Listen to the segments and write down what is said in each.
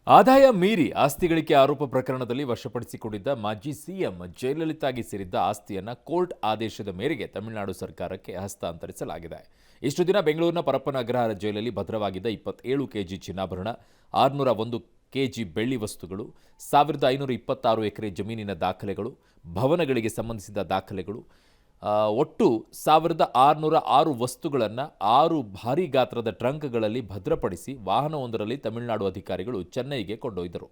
ಆದಾಯ ಮೀರಿ ಆಸ್ತಿ ಗಳಿಕೆ ಆರೋಪ ಪ್ರಕರಣದಲ್ಲಿ ವಶಪಡಿಸಿಕೊಂಡಿದ್ದ ಮಾಜಿ ಸಿಎಂ ಜಯಲಲಿತಾಗೆ ಸೇರಿದ್ದ ಆಸ್ತಿಯನ್ನು ಕೋರ್ಟ್ ಆದೇಶದ ಮೇರೆಗೆ ತಮಿಳುನಾಡು ಸರ್ಕಾರಕ್ಕೆ ಹಸ್ತಾಂತರಿಸಲಾಗಿದೆ. ಇಷ್ಟು ದಿನ ಬೆಂಗಳೂರಿನ ಪರಪ್ಪನ ಅಗ್ರಹಾರ ಜೈಲಲ್ಲಿ ಭದ್ರವಾಗಿದ್ದ 27 ಕೆಜಿ ಚಿನ್ನಾಭರಣ, 601 ಕೆಜಿ ಬೆಳ್ಳಿ ವಸ್ತುಗಳು, 1526 ಎಕರೆ ಜಮೀನಿನ ದಾಖಲೆಗಳು, ಭವನಗಳಿಗೆ ಸಂಬಂಧಿಸಿದ ದಾಖಲೆಗಳು, ಒಟ್ಟು 1606 ವಸ್ತುಗಳನ್ನು 6 ಭಾರೀ ಗಾತ್ರದ ಟ್ರಂಕ್ಗಳಲ್ಲಿ ಭದ್ರಪಡಿಸಿ ವಾಹನವೊಂದರಲ್ಲಿ ತಮಿಳುನಾಡು ಅಧಿಕಾರಿಗಳು ಚೆನ್ನೈಗೆ ಕೊಂಡೊಯ್ದರು.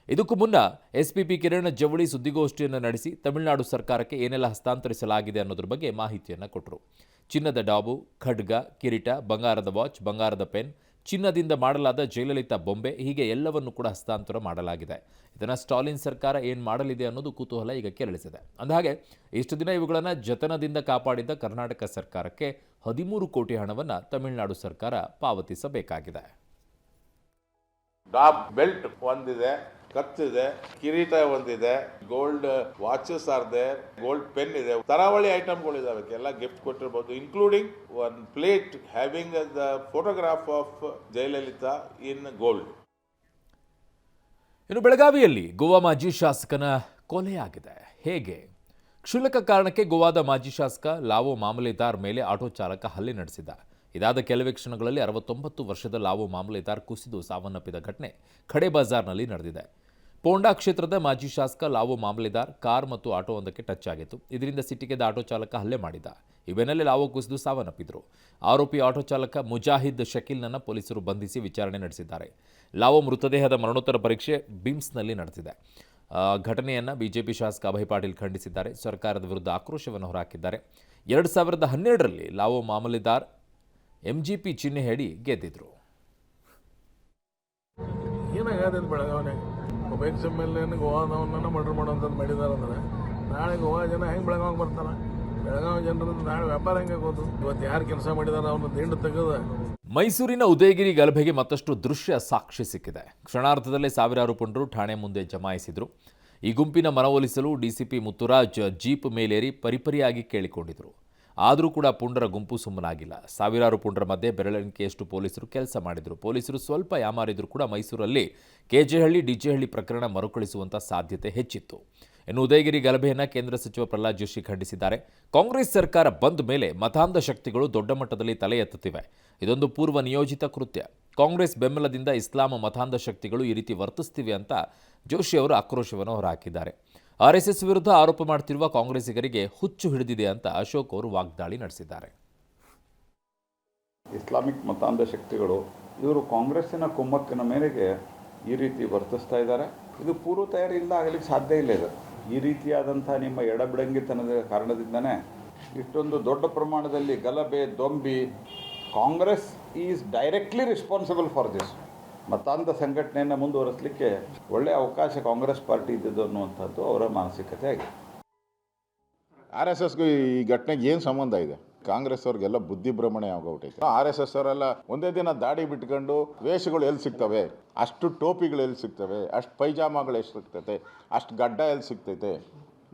ಇದಕ್ಕೂ ಮುನ್ನ ಎಸ್ಪಿಪಿ ಕಿರಣ್ ಜವಳಿ ಸುದ್ದಿಗೋಷ್ಠಿಯನ್ನು ನಡೆಸಿ ತಮಿಳುನಾಡು ಸರ್ಕಾರಕ್ಕೆ ಏನೆಲ್ಲ ಹಸ್ತಾಂತರಿಸಲಾಗಿದೆ ಅನ್ನೋದ್ರ ಬಗ್ಗೆ ಮಾಹಿತಿಯನ್ನು ಕೊಟ್ಟರು. ಚಿನ್ನದ ಡಾಬು, ಖಡ್ಗ, ಕಿರೀಟ, ಬಂಗಾರದ ವಾಚ್, ಬಂಗಾರದ ಪೆನ್, ಚಿನ್ನದಿಂದ ಮಾಡಲಾದ ಜಯಲಲಿತಾ ಬೊಂಬೆ, ಹೀಗೆ ಎಲ್ಲವನ್ನು ಕೂಡ ಹಸ್ತಾಂತರ ಮಾಡಲಾಗಿದೆ. ಇದನ್ನು ಸ್ಟಾಲಿನ್ ಸರ್ಕಾರ ಏನು ಮಾಡಲಿದೆ ಅನ್ನೋದು ಕುತೂಹಲ ಈಗ ಕೆರಳಿಸಿದೆ. ಅಂದಹಾಗೆ ಇಷ್ಟು ದಿನ ಇವುಗಳನ್ನು ಜತನದಿಂದ ಕಾಪಾಡಿದ್ದ ಕರ್ನಾಟಕ ಸರ್ಕಾರಕ್ಕೆ 13 ಕೋಟಿ ಹಣವನ್ನು ತಮಿಳುನಾಡು ಸರ್ಕಾರ ಪಾವತಿಸಬೇಕಾಗಿದೆ. ಡಾಬ್ ಬೆಲ್ಟ್ ಒಂದಿದೆ, ಕತ್ತಿದೆ, ಕಿರೀಟ ಒಂದಿದೆ, gold watches are there, gold pen ಇದೆ, ತರಾವಳಿ ಐಟಮ್ಗಳು ಇದಾವೆ, ಎಲ್ಲ ಗಿಫ್ಟ್ ಕೊಟ್ಟಿರ್ಬೋದು, including one plate having the photograph of Jayalalithaa in gold. ಇನ್ನು ಬೆಳಗಾವಿಯಲ್ಲಿ ಗೋವಾ ಮಾಜಿ ಶಾಸಕನ ಕೊಲೆಯಾಗಿದೆ. ಹೇಗೆ? ಕ್ಷುಲ್ಲಕ ಕಾರಣಕ್ಕೆ ಗೋವಾದ ಮಾಜಿ ಶಾಸಕ ಲಾವೋ ಮಾಮಲೆದಾರ್ ಮೇಲೆ ಆಟೋ ಚಾಲಕ ಹಲ್ಲೆ ನಡೆಸಿದ. ಇದಾದ ಕೆಲವೇ ಕ್ಷಣಗಳಲ್ಲಿ 69 ವರ್ಷದ ಲಾವೋ ಮಾಮಲೆದಾರ್ ಕುಸಿದು ಸಾವನ್ನಪ್ಪಿದ ಘಟನೆ ಖಡೆ ಬಜಾರ್ನಲ್ಲಿ ನಡೆದಿದೆ. ಪೋಂಡಾ ಕ್ಷೇತ್ರದ ಮಾಜಿ ಶಾಸಕ ಲಾವೋ ಮಾಮಲೆದಾರ್ ಕಾರ್ ಮತ್ತು ಆಟೋವೊಂದಕ್ಕೆ ಟಚ್ ಆಗಿತ್ತು. ಇದರಿಂದ ಸಿಟ್ಟಿಗೆದ್ದ ಆಟೋ ಚಾಲಕ ಹಲ್ಲೆ ಮಾಡಿದ. ಈ ಬೆನ್ನಲ್ಲೇ ಲಾವೋ ಕುಸಿದು ಸಾವನ್ನಪ್ಪಿದ್ರು. ಆರೋಪಿ ಆಟೋ ಚಾಲಕ ಮುಜಾಹಿದ್ ಶಕೀಲ್ನನ್ನು ಪೊಲೀಸರು ಬಂಧಿಸಿ ವಿಚಾರಣೆ ನಡೆಸಿದ್ದಾರೆ. ಲಾವೋ ಮೃತದೇಹದ ಮರಣೋತ್ತರ ಪರೀಕ್ಷೆ ಬಿಮ್ಸ್ನಲ್ಲಿ ನಡೆದಿದೆ. ಘಟನೆಯನ್ನು ಬಿಜೆಪಿ ಶಾಸಕ ಅಭಯ್ ಪಾಟೀಲ್ ಖಂಡಿಸಿದ್ದಾರೆ. ಸರ್ಕಾರದ ವಿರುದ್ಧ ಆಕ್ರೋಶವನ್ನು ಹೊರಹಾಕಿದ್ದಾರೆ. 2012ರಲ್ಲಿ ಲಾವೋ ಮಾಮಲೆದಾರ್ ಎಂಜಿಪಿ ಚಿಹ್ನೆ ಹೇಳಿ ಗೆದ್ದಿದ್ರು. ಏನಾಗದ ಬೆಳಗಾವಿನಾಗ ಒಬ್ಬ ಎಕ್ಸ್ ಎಮ್ ಎಲ್ ಎನ್ ಗೋವಾದವನ್ನ ಮರ್ಡರ್ ಮಾಡೋಂಥದ್ದು ಮಾಡಿದಾರಂದ್ರೆ ನಾಳೆ ಗೋವಾ ಜನ ಹೆಂಗೆ ಬೆಳಗಾವಿಗೆ ಬರ್ತಾರ? ಬೆಳಗಾವಿ ಜನರದ್ದು ನಾಳೆ ವ್ಯಾಪಾರ ಹೆಂಗೆ ಆಗೋದು? ಇವತ್ತು ಯಾರು ಕೆಲಸ ಮಾಡಿದಾರ ಅವನ್ನ ದಿಂಡು ತೆಗೆದ. ಮೈಸೂರಿನ ಉದಯಗಿರಿ ಗಲಭೆಗೆ ಮತ್ತಷ್ಟು ದೃಶ್ಯ ಸಾಕ್ಷಿ ಸಿಕ್ಕಿದೆ. ಕ್ಷಣಾರ್ಧದಲ್ಲೇ ಸಾವಿರಾರು ಪುಂಡರು ಠಾಣೆ ಮುಂದೆ ಜಮಾಯಿಸಿದ್ರು. ಈ ಗುಂಪಿನ ಮನವೊಲಿಸಲು ಡಿಸಿಪಿ ಮುತ್ತುರಾಜ್ ಜೀಪ್ ಮೇಲೇರಿ ಪರಿಪರಿಯಾಗಿ ಕೇಳಿಕೊಂಡಿದ್ರು. ಆದರೂ ಕೂಡ ಪುಂಡರ ಗುಂಪು ಸುಮ್ಮನಾಗಿಲ್ಲ. ಸಾವಿರಾರು ಪುಂಡರ ಮಧ್ಯೆ ಬೆರಳೆಣಿಕೆಯಷ್ಟು ಪೊಲೀಸರು ಕೆಲಸ ಮಾಡಿದರು. ಪೊಲೀಸರು ಸ್ವಲ್ಪ ಯಾಮಾರಿದ್ರು ಕೂಡ ಮೈಸೂರಲ್ಲಿ ಕೆಜೆಹಳ್ಳಿ ಡಿಜೆಹಳ್ಳಿ ಪ್ರಕರಣ ಮರುಕಳಿಸುವಂಥ ಸಾಧ್ಯತೆ ಹೆಚ್ಚಿತ್ತು. ಇನ್ನು ಉದಯಗಿರಿ ಗಲಭೆಯನ್ನು ಕೇಂದ್ರ ಸಚಿವ ಪ್ರಹ್ಲಾದ್ ಜೋಶಿ ಖಂಡಿಸಿದ್ದಾರೆ. ಕಾಂಗ್ರೆಸ್ ಸರ್ಕಾರ ಬಂದ ಮೇಲೆ ಮತಾಂಧ ಶಕ್ತಿಗಳು ದೊಡ್ಡ ಮಟ್ಟದಲ್ಲಿ ತಲೆ ಎತ್ತುತ್ತಿವೆ. ಇದೊಂದು ಪೂರ್ವ ನಿಯೋಜಿತ ಕೃತ್ಯ. ಕಾಂಗ್ರೆಸ್ ಬೆಂಬಲದಿಂದ ಇಸ್ಲಾಂ ಮತಾಂಧ ಶಕ್ತಿಗಳು ಈ ರೀತಿ ವರ್ತಿಸ್ತಿವೆ ಅಂತ ಜೋಶಿ ಅವರು ಆಕ್ರೋಶವನ್ನು ಹೊರಹಾಕಿದ್ದಾರೆ. ಆರ್ಎಸ್ಎಸ್ ವಿರುದ್ಧ ಆರೋಪ ಮಾಡುತ್ತಿರುವ ಕಾಂಗ್ರೆಸ್ಸಿಗರಿಗೆ ಹುಚ್ಚು ಹಿಡಿದಿದೆ ಅಂತ ಅಶೋಕ್ ಅವರು ವಾಗ್ದಾಳಿ ನಡೆಸಿದ್ದಾರೆ. ಇಸ್ಲಾಮಿಕ್ ಮತಾಂಧ ಶಕ್ತಿಗಳು ಇವರು ಕಾಂಗ್ರೆಸ್ಸಿನ ಕುಮ್ಮಕ್ಕಿನ ಮೇರೆಗೆ ಈ ರೀತಿ ವರ್ತಿಸ್ತಾ ಇದ್ದಾರೆ. ಇದು ಪೂರ್ವ ತಯಾರಿ ಇಲ್ಲ ಆಗಲಿಕ್ಕೆ ಸಾಧ್ಯ ಇಲ್ಲ. ಇದು ಈ ರೀತಿಯಾದಂಥ ನಿಮ್ಮ ಎಡಬಿಡಂಗಿತನದ ಕಾರಣದಿಂದನೇ ಇಷ್ಟೊಂದು ದೊಡ್ಡ ಪ್ರಮಾಣದಲ್ಲಿ ಗಲಭೆ ದೊಂಬಿ. Congress is directly responsible for this. ಮತಾಂಧ ಸಂಘಟನೆಯನ್ನು ಮುಂದುವರಿಸಲಿಕ್ಕೆ ಒಳ್ಳೆಯ ಅವಕಾಶ ಕಾಂಗ್ರೆಸ್ ಪಾರ್ಟಿ ಇದ್ದಿದ್ದು ಅನ್ನುವಂಥದ್ದು ಅವರ ಮಾನಸಿಕತೆ ಆಗಿದೆ. RSSಗೂ ಈ ಘಟನೆಗೆ ಏನು ಸಂಬಂಧ ಇದೆ? ಕಾಂಗ್ರೆಸ್ ಅವ್ರಿಗೆಲ್ಲ ಬುದ್ಧಿಭ್ರಮಣೆ ಆಗೋಗ್ಬಿಟ್ಟೈತೆ. RSS ಅವರೆಲ್ಲ ಒಂದೇ ದಿನ ದಾಡಿ ಬಿಟ್ಕೊಂಡು ವೇಷಗಳು ಎಲ್ಲಿ ಸಿಗ್ತವೆ, ಅಷ್ಟು ಟೋಪಿಗಳು ಎಲ್ಲಿ ಸಿಗ್ತವೆ, ಅಷ್ಟು ಪೈಜಾಮಾಗಳು ಎಷ್ಟು ಸಿಗ್ತೈತೆ, ಅಷ್ಟು ಗಡ್ಡ ಎಲ್ಲಿ ಸಿಗ್ತೈತೆ?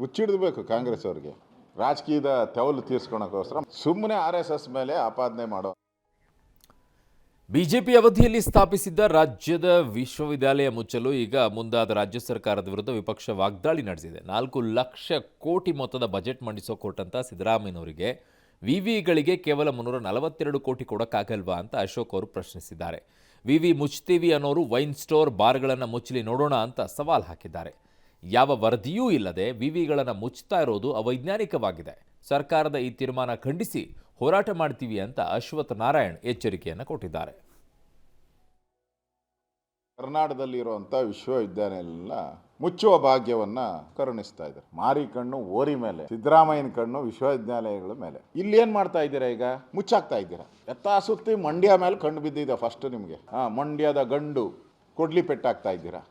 ಹುಚ್ಚಿಡ್ಬೇಕು ಕಾಂಗ್ರೆಸ್ ಅವ್ರಿಗೆ. ರಾಜಕೀಯದ ತೆವಲು ತೀರ್ಸ್ಕೊಳಕ್ಕೋಸ್ಕರ ಸುಮ್ಮನೆ RSS ಮೇಲೆ ಆಪಾದನೆ ಮಾಡೋ. ಬಿಜೆಪಿ ಅವಧಿಯಲ್ಲಿ ಸ್ಥಾಪಿಸಿದ್ದ ರಾಜ್ಯದ ವಿಶ್ವವಿದ್ಯಾಲಯ ಮುಚ್ಚಲು ಈಗ ಮುಂದಾದ ರಾಜ್ಯ ಸರ್ಕಾರದ ವಿರುದ್ಧ ವಿಪಕ್ಷ ವಾಗ್ದಾಳಿ ನಡೆಸಿದೆ. 4 ಲಕ್ಷ ಕೋಟಿ ಮೊತ್ತದ ಬಜೆಟ್ ಮಂಡಿಸೋ ಕೊಟ್ಟಂತ ಸಿದ್ದರಾಮಯ್ಯನವರಿಗೆ ವಿವಿಗಳಿಗೆ ಕೇವಲ 342 ಕೋಟಿ ಕೊಡೋಕ್ಕಾಗಲ್ವಾ ಅಂತ ಅಶೋಕ್ ಅವರು ಪ್ರಶ್ನಿಸಿದ್ದಾರೆ. ವಿವಿ ಮುಚ್ತೀವಿ ಅನ್ನೋರು ವೈನ್ ಸ್ಟೋರ್, ಬಾರ್ಗಳನ್ನು ಮುಚ್ಚಲಿ ನೋಡೋಣ ಅಂತ ಸವಾಲ್ ಹಾಕಿದ್ದಾರೆ. ಯಾವ ವರದಿಯೂ ಇಲ್ಲದೆ ವಿವಿಗಳನ್ನು ಮುಚ್ತಾ ಇರೋದು ಅವೈಜ್ಞಾನಿಕವಾಗಿದೆ. ಸರ್ಕಾರದ ಈ ತೀರ್ಮಾನ ಖಂಡಿಸಿ ಹೋರಾಟ ಮಾಡ್ತೀವಿ ಅಂತ ಅಶ್ವಥ್ ನಾರಾಯಣ್ ಎಚ್ಚರಿಕೆಯನ್ನು ಕೊಟ್ಟಿದ್ದಾರೆ. ಕರ್ನಾಟಕದಲ್ಲಿರುವಂಥ ವಿಶ್ವವಿದ್ಯಾಲಯಗಳನ್ನ ಮುಚ್ಚುವ ಭಾಗ್ಯವನ್ನ ಕರುಣಿಸ್ತಾ ಇದ್ದಾರೆ. ಮಾರಿ ಕಣ್ಣು ಓರಿ ಮೇಲೆ, ಸಿದ್ದರಾಮಯ್ಯನ ಕಣ್ಣು ವಿಶ್ವವಿದ್ಯಾಲಯಗಳ ಮೇಲೆ. ಇಲ್ಲಿ ಏನ್ ಮಾಡ್ತಾ ಇದ್ದೀರಾ? ಈಗ ಮುಚ್ಚಾಕ್ತಾ ಇದ್ದೀರಾ. ಸುತ್ತಿ ಮಂಡ್ಯ ಮೇಲೆ ಕಣ್ಣು ಬಿದ್ದಿದೆ ಫಸ್ಟ್ ನಿಮಗೆ. ಮಂಡ್ಯದ ಗಂಡು ಕೊಡ್ಲಿ ಪೆಟ್ಟಾಗ್ತಾ ಇದ್ದೀರಾ.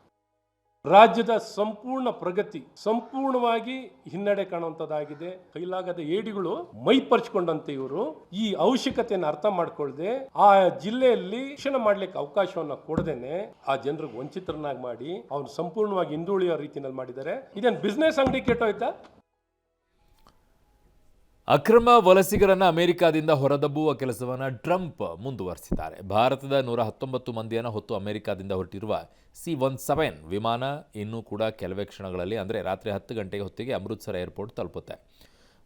ರಾಜ್ಯದ ಸಂಪೂರ್ಣ ಪ್ರಗತಿ ಸಂಪೂರ್ಣವಾಗಿ ಹಿನ್ನಡೆ ಕಾಣುವಂತದ್ದಾಗಿದೆ. ಕೈಲಾಗದ ಏಡಿಗಳು ಮೈಪರ್ಚಿಕೊಂಡಂತೆ ಇವರು ಈ ಅವಶ್ಯಕತೆಯನ್ನು ಅರ್ಥ ಮಾಡ್ಕೊಳ್ಳದೆ ಆ ಜಿಲ್ಲೆಯಲ್ಲಿ ಶಿಕ್ಷಣ ಮಾಡ್ಲಿಕ್ಕೆ ಅವಕಾಶವನ್ನ ಕೊಡದೇನೆ ಆ ಜನರಿಗೆ ವಂಚಿತರನ್ನಾಗಿ ಮಾಡಿ ಅವ್ರು ಸಂಪೂರ್ಣವಾಗಿ ಹಿಂದುಳಿಯೋ ರೀತಿಯಲ್ಲಿ ಮಾಡಿದ್ದಾರೆ. ಇದೇನು ಬಿಸ್ನೆಸ್ ಅಂಗಡಿ ಕೆಟ್ಟೋಯ್ತಾ? ಅಕ್ರಮ ವಲಸಿಗರನ್ನ ಅಮೆರಿಕಾದಿಂದ ಹೊರದಬ್ಬುವ ಕೆಲಸವನ್ನು ಟ್ರಂಪ್ ಮುಂದುವರೆಸಿದ್ದಾರೆ. ಭಾರತದ 119 ಮಂದಿಯನ್ನು ಹೊತ್ತು ಅಮೆರಿಕಾದಿಂದ ಹೊರಟಿರುವ C-17 ವಿಮಾನ ಇನ್ನೂ ಕೂಡ ಕೆಲವೇ ಕ್ಷಣಗಳಲ್ಲಿ ಅಂದರೆ ರಾತ್ರಿ 10 ಗಂಟೆಗೆ ಹೊತ್ತಿಗೆ ಅಮೃತ್ಸರ ಏರ್ಪೋರ್ಟ್ ತಲುಪುತ್ತೆ.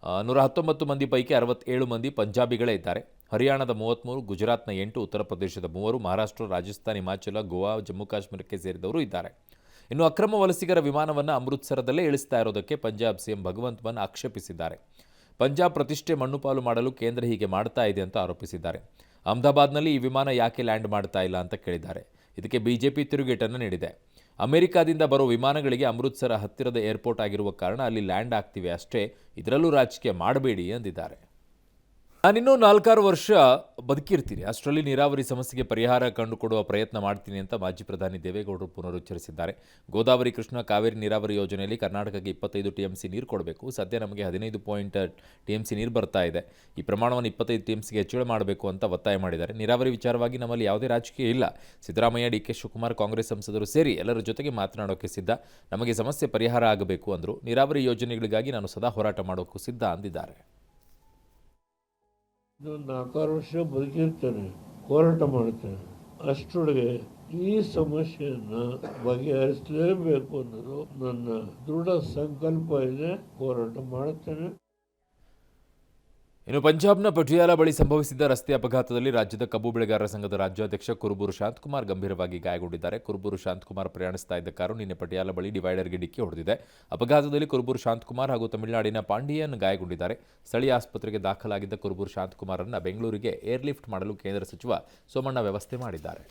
119 ಮಂದಿ ಪೈಕಿ 67 ಮಂದಿ ಪಂಜಾಬಿಗಳೇ ಇದ್ದಾರೆ. ಹರಿಯಾಣದ 33, ಗುಜರಾತ್ನ 8, ಉತ್ತರ ಪ್ರದೇಶದ 3, ಮಹಾರಾಷ್ಟ್ರ, ರಾಜಸ್ಥಾನ, ಹಿಮಾಚಲ, ಗೋವಾ, ಜಮ್ಮು ಕಾಶ್ಮೀರಕ್ಕೆ ಸೇರಿದವರು ಇದ್ದಾರೆ. ಇನ್ನು ಅಕ್ರಮ ವಲಸಿಗರ ವಿಮಾನವನ್ನು ಅಮೃತ್ಸರದಲ್ಲೇ ಇಳಿಸ್ತಾ ಇರೋದಕ್ಕೆ ಪಂಜಾಬ್ ಸಿಎಂ ಭಗವಂತ್ ಮಾನ್ ಆಕ್ಷೇಪಿಸಿದ್ದಾರೆ. ಪಂಜಾಬ್ ಪ್ರತಿಷ್ಠೆ ಮಣ್ಣುಪಾಲು ಮಾಡಲು ಕೇಂದ್ರ ಹೀಗೆ ಮಾಡ್ತಾ ಇದೆ ಅಂತ ಆರೋಪಿಸಿದ್ದಾರೆ. ಅಹಮದಾಬಾದ್ನಲ್ಲಿ ಈ ವಿಮಾನ ಯಾಕೆ ಲ್ಯಾಂಡ್ ಮಾಡ್ತಾ ಇಲ್ಲ ಅಂತ ಕೇಳಿದ್ದಾರೆ. ಇದಕ್ಕೆ ಬಿಜೆಪಿ ತಿರುಗೇಟನ್ನು ನೀಡಿದೆ. ಅಮೆರಿಕಾದಿಂದ ಬರೋ ವಿಮಾನಗಳಿಗೆ ಅಮೃತ್ಸರ ಹತ್ತಿರದ ಏರ್ಪೋರ್ಟ್ ಆಗಿರುವ ಕಾರಣ ಅಲ್ಲಿ ಲ್ಯಾಂಡ್ ಆಗ್ತಿವೆ ಅಷ್ಟೇ, ಇದರಲ್ಲೂ ರಾಜಕೀಯ ಮಾಡಬೇಡಿ ಎಂದಿದ್ದಾರೆ. ನಾನಿನ್ನೂ 4-6 ವರ್ಷ ಬದುಕಿರ್ತೀನಿ, ಅಷ್ಟರಲ್ಲಿ ನೀರಾವರಿ ಸಮಸ್ಯೆಗೆ ಪರಿಹಾರ ಕಂಡುಕೊಡುವ ಪ್ರಯತ್ನ ಮಾಡ್ತೀನಿ ಅಂತ ಮಾಜಿ ಪ್ರಧಾನಿ ದೇವೇಗೌಡರು ಪುನರುಚ್ಚರಿಸಿದ್ದಾರೆ. ಗೋದಾವರಿ, ಕೃಷ್ಣ, ಕಾವೇರಿ ನೀರಾವರಿ ಯೋಜನೆಯಲ್ಲಿ ಕರ್ನಾಟಕಕ್ಕೆ 25 TMC ನೀರು ಕೊಡಬೇಕು. ಸದ್ಯ ನಮಗೆ 15 TMC ನೀರು ಬರ್ತಾ ಇದೆ. ಈ ಪ್ರಮಾಣವನ್ನು 25 TMCಗೆ ಹೆಚ್ಚಳ ಮಾಡಬೇಕು ಅಂತ ಒತ್ತಾಯ ಮಾಡಿದ್ದಾರೆ. ನೀರಾವರಿ ವಿಚಾರವಾಗಿ ನಮ್ಮಲ್ಲಿ ಯಾವುದೇ ರಾಜಕೀಯ ಇಲ್ಲ. ಸಿದ್ದರಾಮಯ್ಯ, DK ಶಿವಕುಮಾರ್, ಕಾಂಗ್ರೆಸ್ ಸಂಸದರು ಸೇರಿ ಎಲ್ಲರ ಜೊತೆಗೆ ಮಾತನಾಡೋಕ್ಕೆ ಸಿದ್ಧ. ನಮಗೆ ಸಮಸ್ಯೆ ಪರಿಹಾರ ಆಗಬೇಕು ಅಂದರು. ನೀರಾವರಿ ಯೋಜನೆಗಳಿಗಾಗಿ ನಾನು ಸದಾ ಹೋರಾಟ ಮಾಡೋಕ್ಕೂ ಸಿದ್ಧ ಅಂದಿದ್ದಾರೆ. ನಾನು 4 ವರ್ಷ ಬದುಕಿರ್ತೇನೆ, ಹೋರಾಟ ಮಾಡ್ತೇನೆ. ಅಷ್ಟರೊಳಗೆ ಈ ಸಮಸ್ಯೆಯನ್ನು ಬಗೆಹರಿಸಲೇಬೇಕು ಅನ್ನೋದು ನನ್ನ ದೃಢ ಸಂಕಲ್ಪ ಇದೆ. ಹೋರಾಟ ಮಾಡುತ್ತೇನೆ. ಇನ್ನು ಪಂಜಾಬ್ನ ಪಟಿಯಾಲ ಬಳಿ ಸಂಭವಿಸಿದ ರಸ್ತೆ ಅಪಘಾತದಲ್ಲಿ ರಾಜ್ಯದ ಕಬ್ಬು ಬೆಳೆಗಾರರ ಸಂಘದ ರಾಜ್ಯಾಧ್ಯಕ್ಷ ಕುರುಬೂರು ಶಾಂತಕುಮಾರ್ ಗಂಭೀರವಾಗಿ ಗಾಯಗೊಂಡಿದ್ದಾರೆ. ಕುರುಬೂರು ಶಾಂತಕುಮಾರ್ ಪ್ರಯಾಣಿಸ್ತಾ ಇದ್ದ ಕಾರು ನಿನ್ನೆ ಪಟಿಯಾಲ ಬಳಿ ಡಿವೈಡರ್ಗೆ ಡಿಕ್ಕಿ ಹೊಡೆದಿದೆ. ಅಪಘಾತದಲ್ಲಿ ಕುರುಬೂರು ಶಾಂತಕುಮಾರ್ ಹಾಗೂ ತಮಿಳುನಾಡಿನ ಪಾಂಡಿಯನ್ ಗಾಯಗೊಂಡಿದ್ದಾರೆ. ಸ್ಥಳೀಯ ಆಸ್ಪತ್ರೆಗೆ ದಾಖಲಾಗಿದ್ದ ಕುರುಬೂರು ಶಾಂತಕುಮಾರನ್ನು ಬೆಂಗಳೂರಿಗೆ ಏರ್ಲಿಫ್ಟ್ ಮಾಡಲು ಕೇಂದ್ರ ಸಚಿವ ಸೋಮಣ್ಣ ವ್ಯವಸ್ಥೆ ಮಾಡಿದ್ದಾರೆ.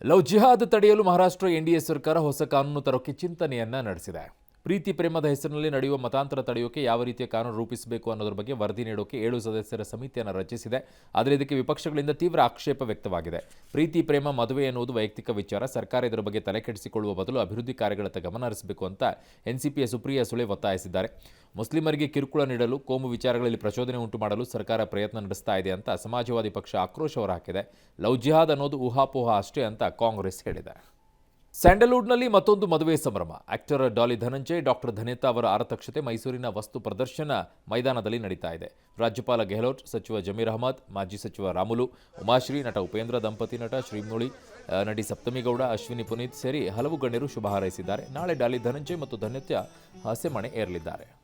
ಲವ್ ಜಿಹಾದ್ ತಡೆಯಲು ಮಹಾರಾಷ್ಟ್ರ NDA ಸರ್ಕಾರ ಹೊಸ ಕಾನೂನು ತರೋಕೆ ಚಿಂತನೆಯನ್ನ ನಡೆಸಿದೆ. ಪ್ರೀತಿ ಪ್ರೇಮದ ಹೆಸರಿನಲ್ಲಿ ನಡೆಯುವ ಮತಾಂತರ ತಡೆಯೋಕೆ ಯಾವ ರೀತಿಯ ಕಾನೂನು ರೂಪಿಸಬೇಕು ಅನ್ನೋದ್ರ ಬಗ್ಗೆ ವರದಿ ನೀಡೋಕೆ 7 ಸದಸ್ಯರ ಸಮಿತಿಯನ್ನು ರಚಿಸಿದೆ. ಆದರೆ ಇದಕ್ಕೆ ವಿಪಕ್ಷಗಳಿಂದ ತೀವ್ರ ಆಕ್ಷೇಪ ವ್ಯಕ್ತವಾಗಿದೆ. ಪ್ರೀತಿ ಪ್ರೇಮ ಮದುವೆ ಎನ್ನುವುದು ವೈಯಕ್ತಿಕ ವಿಚಾರ. ಸರ್ಕಾರ ಇದರ ಬಗ್ಗೆ ತಲೆಕೆಡಿಸಿಕೊಳ್ಳುವ ಬದಲು ಅಭಿವೃದ್ಧಿ ಕಾರ್ಯಗಳತ್ತ ಗಮನ ಹರಿಸಬೇಕು ಅಂತ NCPಯ ಸುಪ್ರಿಯಾ ಸುಳೆ ಒತ್ತಾಯಿಸಿದ್ದಾರೆ. ಮುಸ್ಲಿಮರಿಗೆ ಕಿರುಕುಳ ನೀಡಲು, ಕೋಮು ವಿಚಾರಗಳಲ್ಲಿ ಪ್ರಚೋದನೆ ಉಂಟು ಮಾಡಲು ಸರ್ಕಾರ ಪ್ರಯತ್ನ ನಡೆಸ್ತಾ ಇದೆ ಅಂತ ಸಮಾಜವಾದಿ ಪಕ್ಷ ಆಕ್ರೋಶ ಹೊರಹಾಕಿದೆ. ಲವ್ ಜಿಹಾದ್ ಅನ್ನೋದು ಊಹಾಪೋಹ ಅಷ್ಟೇ ಅಂತ ಕಾಂಗ್ರೆಸ್ ಹೇಳಿದೆ. ಸ್ಯಾಂಡಲ್ವುಡ್ನಲ್ಲಿ ಮತ್ತೊಂದು ಮದುವೆ ಸಂಭ್ರಮ. ಆಕ್ಟರ್ ಡಾಲಿ ಧನಂಜಯ್, ಡಾಕ್ಟರ್ ಧನ್ಯತಾ ಅವರ ಆರತಕ್ಷತೆ ಮೈಸೂರಿನ ವಸ್ತು ಪ್ರದರ್ಶನ ಮೈದಾನದಲ್ಲಿ ನಡೀತಾ ಇದೆ. ರಾಜ್ಯಪಾಲ ಗೆಹ್ಲೋಟ್, ಸಚಿವ ಜಮೀರ್ ಅಹಮದ್, ಮಾಜಿ ಸಚಿವ ರಾಮುಲು, ಉಮಾಶ್ರೀ, ನಟ ಉಪೇಂದ್ರ, ದಂಪತಿ ನಟ ಶ್ರೀಮುಳಿ, ನಟಿ ಸಪ್ತಮಿಗೌಡ, ಅಶ್ವಿನಿ ಪುನೀತ್ ಸೇರಿ ಹಲವು ಗಣ್ಯರು ಶುಭ ಹಾರೈಸಿದ್ದಾರೆ. ನಾಳೆ ಡಾಲಿ ಧನಂಜಯ್ ಮತ್ತು ಧನ್ಯತಾ ಹಸೆಮಣೆ ಏರಲಿದ್ದಾರೆ.